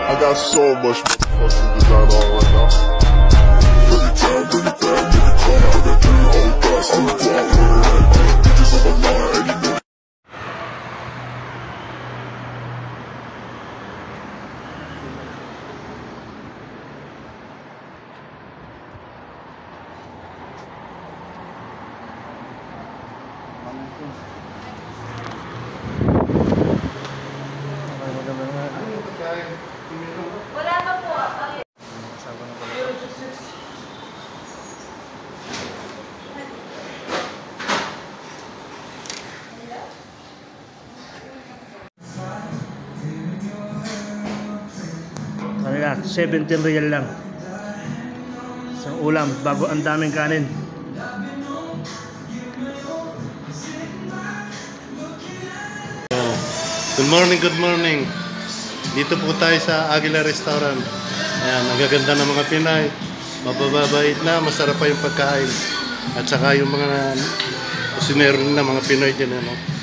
I got so much fucking design on right now. Bring it down, bring it down, bring it down. I got three whole thoughts on the block. Bitches on my line, and you know. Wala pa po. Kanila, 17 real lang. Isang ulam, bago ang daming kanin. Good morning, good morning. Dito po tayo sa Aguila Restaurant. Ayan, ang gaganda ng mga Pinay. Mababait na, masarap pa yung pagkain. At saka yung mga kusinero na mga Pinoy dyan. Ano?